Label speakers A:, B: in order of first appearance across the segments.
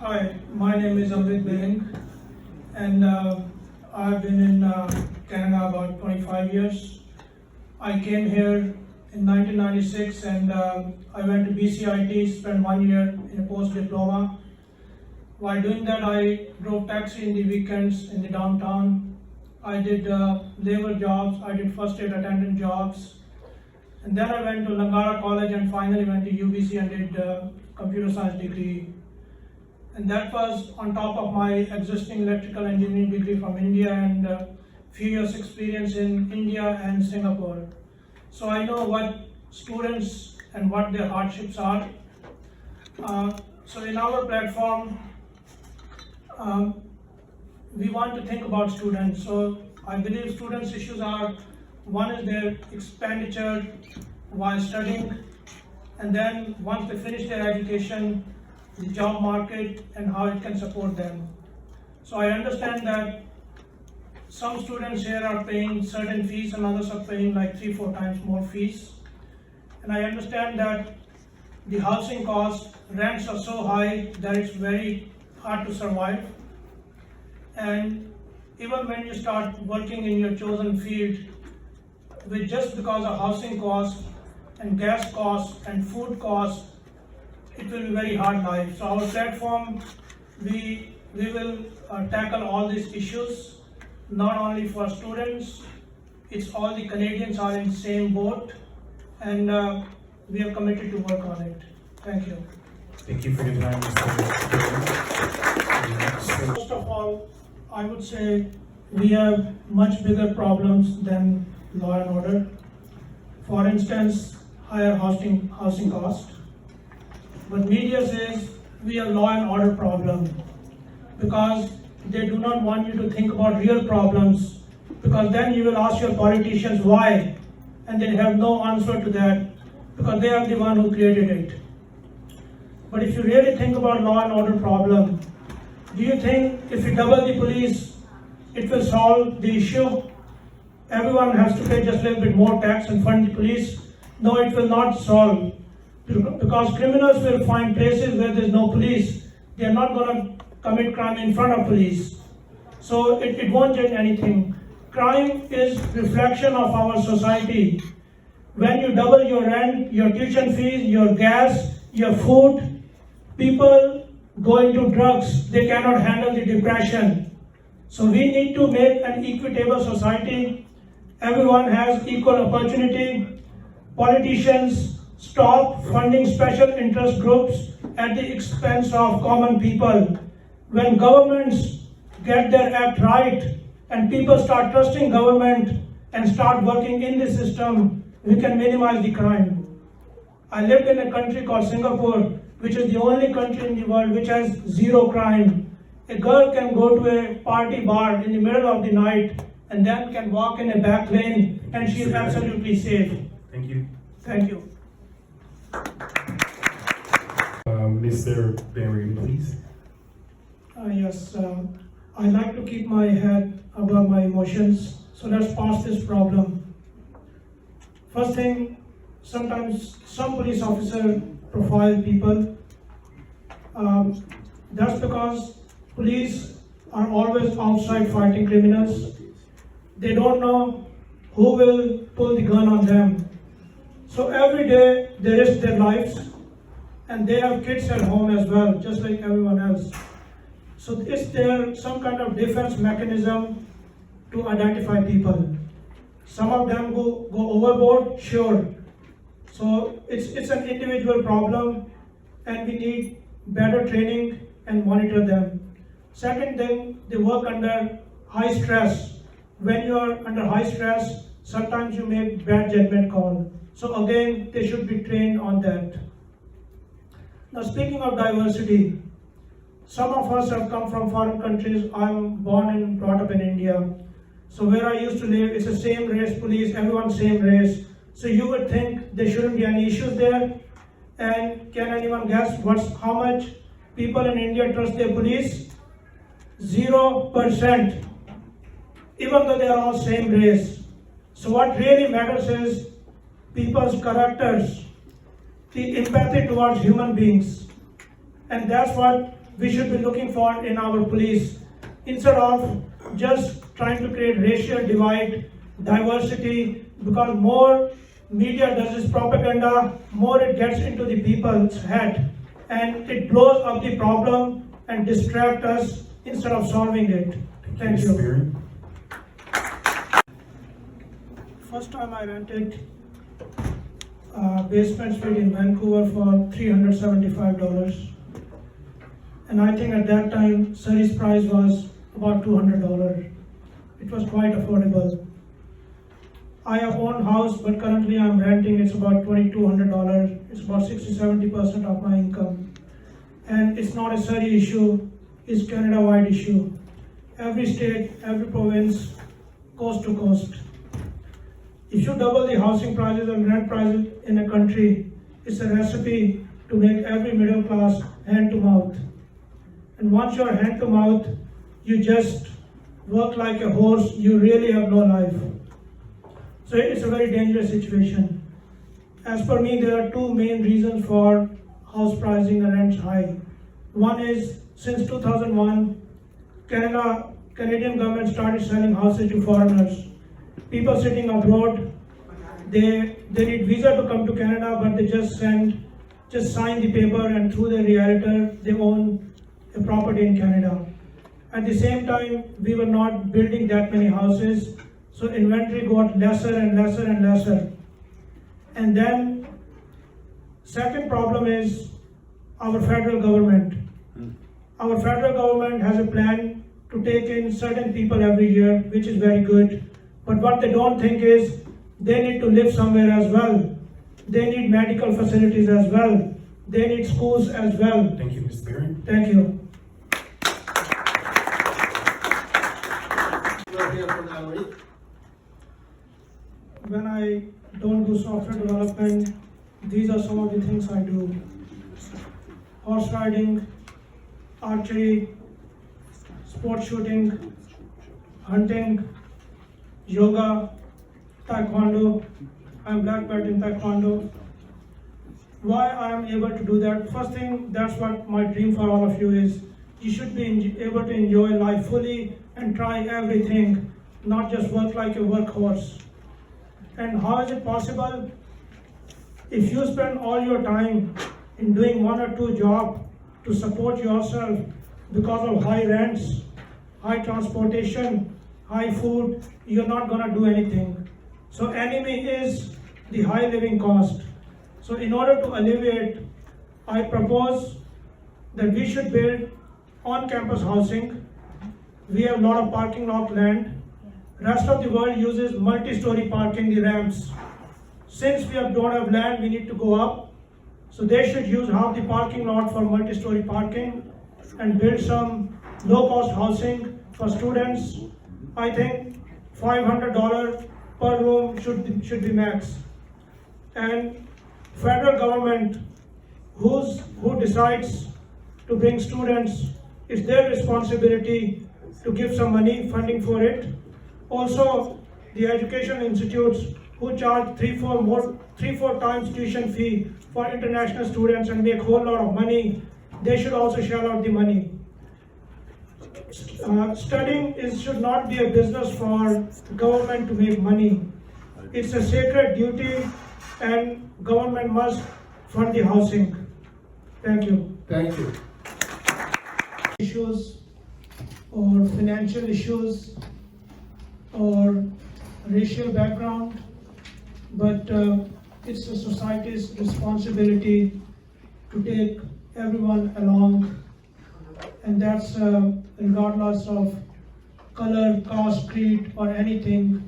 A: Hi, my name is Amrit, and I've been in Canada about 25 years. I came here in 1996 and I went to BCIT, spent 1 year in a post-diploma. While doing that, I drove taxi in the weekends in the downtown. I did labor jobs, I did first aid attendant jobs. And then I went to Langara College and finally went to UBC and did computer science degree. And that was on top of my existing electrical engineering degree from India and few years experience in India and Singapore. So I know what students and what their hardships are. So in our platform, we want to think about students. So I believe students' issues are, one is their expenditure while studying, and then once they finish their education, the job market and how it can support them. So I understand that some students here are paying certain fees and others are paying like 3-4 times more fees. And I understand that the housing costs, rents are so high that it's very hard to survive. And even when you start working in your chosen field, with just because of housing costs and gas costs and food costs, it will be very hard life. So our platform, we will tackle all these issues, not only for students, it's all the Canadians are in the same boat, and we are committed to work on it. Thank you.
B: Thank you for your time, Mr.
A: First of all, I would say we have much bigger problems than law and order. For instance, higher housing cost. But media says we have law and order problem because they do not want you to think about real problems, because then you will ask your politicians why, and they have no answer to that because they are the one who created it. But if you really think about law and order problem, do you think if you double the police, it will solve the issue? Everyone has to pay just a little bit more tax and fund the police. No, it will not solve. Because criminals will find places where there is no police. They are not going to commit crime in front of police. So it won't change anything. Crime is reflection of our society. When you double your rent, your tuition fees, your gas, your food, people go into drugs. They cannot handle the depression. So we need to make an equitable society. Everyone has equal opportunity. Politicians stop funding special interest groups at the expense of common people. When governments get their act right and people start trusting government and start working in the system, we can minimize the crime. I lived in a country called Singapore, which is the only country in the world which has zero crime. A girl can go to a party bar in the middle of the night and then can walk in a back lane and she is absolutely safe.
B: Thank you.
A: Thank you.
B: Mr. Barry, please.
A: Yes, I like to keep my head above my emotions, so let's pass this problem. First thing, sometimes some police officer profile people. That's because police are always outside fighting criminals. They don't know who will pull the gun on them. So every day they risk their lives, and they have kids at home as well, just like everyone else. So is there some kind of defense mechanism to identify people? Some of them go overboard, sure. So it's an individual problem, and we need better training and monitor them. Second thing, they work under high stress. When you are under high stress, sometimes you make bad judgment call. So again, they should be trained on that. Now speaking of diversity, some of us have come from foreign countries. I'm born and brought up in India. So where I used to live, it's the same race police, everyone's same race. So you would think there shouldn't be any issues there. And can anyone guess how much people in India trust their police? 0%. Even though they are all same race. So what really matters is people's characters. the empathy towards human beings. And that's what we should be looking for in our police. Instead of just trying to create racial divide, diversity, because more media does this propaganda, more it gets into the people's head and it blows up the problem and distract us instead of solving it. Thank
B: Ms.
A: you.
B: Berry.
A: First time I rented a basement suite in Vancouver for $375. And I think at that time, Surrey's price was about $200. It was quite affordable. I have owned house, but currently I'm renting, it's about $2,200. It's about 60-70% of my income. And it's not a Surrey issue, it's Canada-wide issue. Every state, every province, coast to coast. If you double the housing prices and rent prices in a country, it's a recipe to make every middle class hand to mouth. And once you're hand to mouth, you just work like a horse, you really have no life. So it's a very dangerous situation. As per me, there are two main reasons for house pricing and rents high. One is, since 2001, Canadian government started selling houses to foreigners. People sitting abroad, they need visa to come to Canada, but they just sign the paper, and through their realtor, they own a property in Canada. At the same time, we were not building that many houses, so inventory got lesser and lesser and lesser. And then, second problem is our federal government. Our federal government has a plan to take in certain people every year, which is very good. But what they don't think is they need to live somewhere as well. They need medical facilities as well. They need schools as well.
B: Thank you, Ms. Berry.
A: Thank you.
C: We'll hear from Amrit.
A: When I don't do software development, these are some of the things I do. Horse riding, archery, sport shooting, hunting, yoga, taekwondo. I'm black belt in taekwondo. Why I am able to do that? First thing, that's what my dream for all of you is. You should be able to enjoy life fully and try everything, not just work like a workhorse. And how is it possible? If you spend all your time in doing one or two jobs to support yourself because of high rents, high transportation, high food, you're not gonna do anything. So enemy is the high living cost. So in order to alleviate, I propose that we should build on-campus housing. We have a lot of parking lot land. Rest of the world uses multi-story parking, the ramps. Since we don't have land, we need to go up. So they should use half the parking lot for multi-story parking and build some low-cost housing for students. I think $500 per room should be max. And federal government, who decides to bring students, it's their responsibility to give some money, funding for it. Also, the education institutes who charge 3-4 times tuition fee for international students and make a whole lot of money, they should also shell out the money. Studying should not be a business for government to make money. It's a sacred duty and government must fund the housing. Thank you.
C: Thank you.
A: Issues or financial issues or racial background, but it's the society's responsibility to take everyone along, and that's regardless of color, caste, creed, or anything.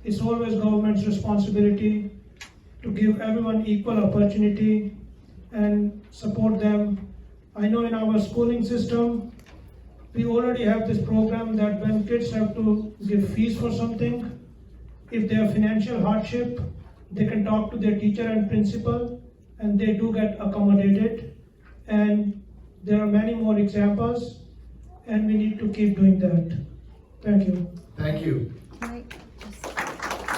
A: It's always government's responsibility to give everyone equal opportunity and support them. I know in our schooling system, we already have this program that when kids have to give fees for something, if they have financial hardship, they can talk to their teacher and principal, and they do get accommodated. And there are many more examples, and we need to keep doing that. Thank you.
C: Thank you.
D: Can I just,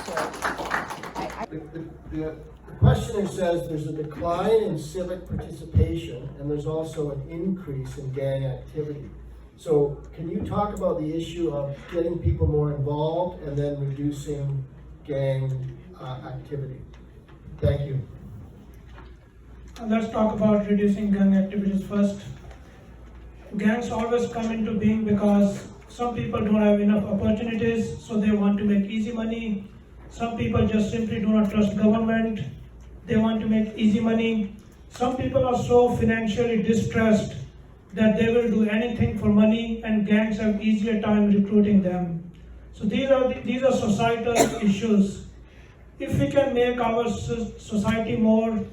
D: sorry.
C: The questioner says there's a decline in civic participation and there's also an increase in gang activity. So can you talk about the issue of getting people more involved and then reducing gang activity? Thank you.
A: Let's talk about reducing gang activities first. Gangs always come into being because some people don't have enough opportunities, so they want to make easy money. Some people just simply do not trust government. They want to make easy money. Some people are so financially distressed that they will do anything for money, and gangs have easier time recruiting them. So these are societal issues. If we can make our society more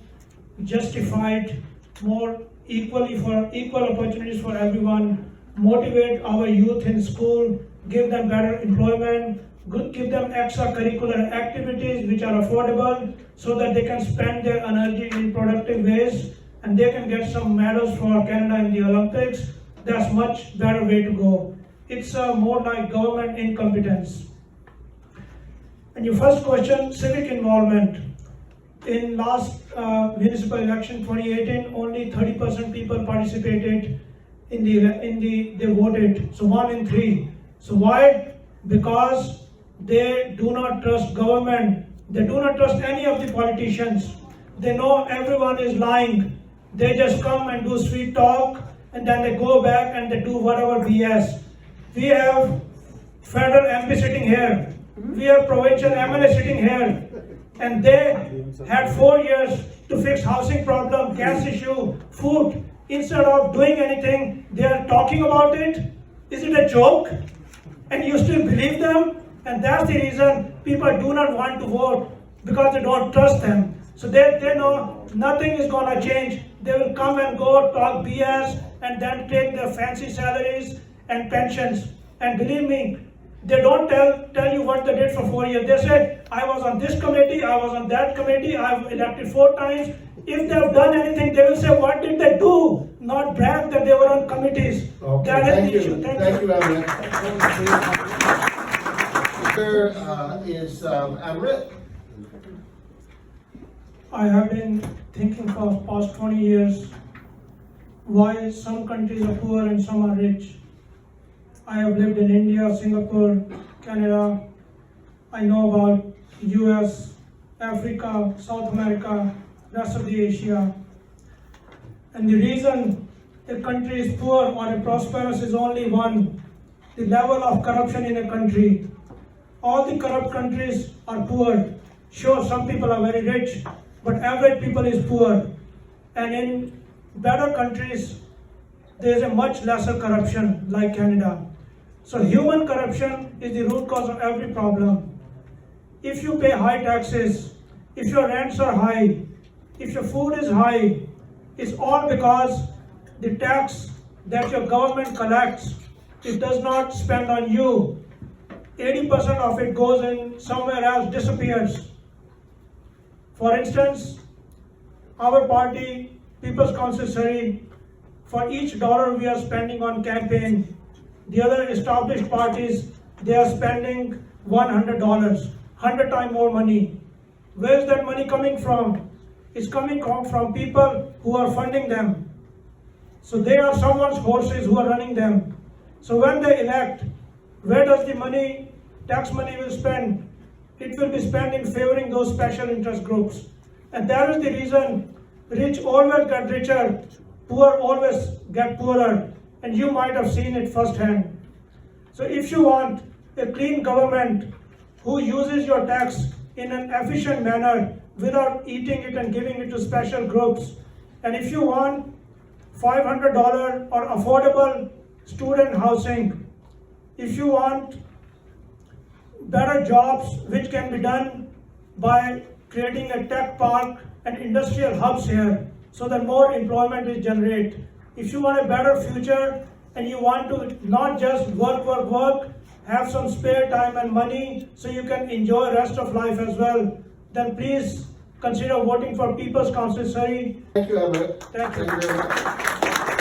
A: justified, more equal opportunities for everyone, motivate our youth in school, give them better employment, give them extracurricular activities which are affordable so that they can spend their energy in productive ways and they can get some medals for Canada in the Olympics, that's much better way to go. It's more like government incompetence. And your first question, civic involvement. In last municipal election 2018, only 30% people participated they voted. So 1 in 3. So why? Because they do not trust government. They do not trust any of the politicians. They know everyone is lying. They just come and do sweet talk and then they go back and they do whatever BS. We have federal MP sitting here. We have provincial MLA sitting here. And they had 4 years to fix housing problem, gas issue, food. Instead of doing anything, they are talking about it. Is it a joke? And you still believe them? And that's the reason people do not want to vote, because they don't trust them. So they know nothing is gonna change. They will come and go, talk BS, and then take their fancy salaries and pensions. And believe me, they don't tell you what they did for 4 years. They said, I was on this committee, I was on that committee, I've elected 4 times. If they have done anything, they will say, what did they do? Not brag that they were on committees.
C: Okay, thank you. Thank you, Amrit. Here is Amrit.
A: I have been thinking for the past 20 years why some countries are poor and some are rich. I have lived in India, Singapore, Canada. I know about US, Africa, South America, rest of the Asia. And the reason a country is poor or prosperous is only one, the level of corruption in a country. All the corrupt countries are poor. Sure, some people are very rich, but average people is poor. And in better countries, there is a much lesser corruption like Canada. So human corruption is the root cause of every problem. If you pay high taxes, if your rents are high, if your food is high, it's all because the tax that your government collects, it does not spend on you. 80% of it goes in somewhere else, disappears. For instance, our party, People's Council Surrey, for each dollar we are spending on campaign, the other established parties, they are spending $100, 100 times more money. Where is that money coming from? It's coming from people who are funding them. So they are someone's horses who are running them. So when they elect, where does the money, tax money will spend? It will be spent in favoring those special interest groups. And that is the reason rich always get richer, poor always get poorer. And you might have seen it firsthand. So if you want a clean government who uses your tax in an efficient manner without eating it and giving it to special groups, and if you want $500 or affordable student housing, if you want better jobs which can be done by creating a tech park and industrial hubs here so that more employment is generated. If you want a better future and you want to not just work, have some spare time and money so you can enjoy the rest of life as well, then please consider voting for People's Council Surrey.
C: Thank you, Amrit.
A: Thank you.
C: Thank you very much.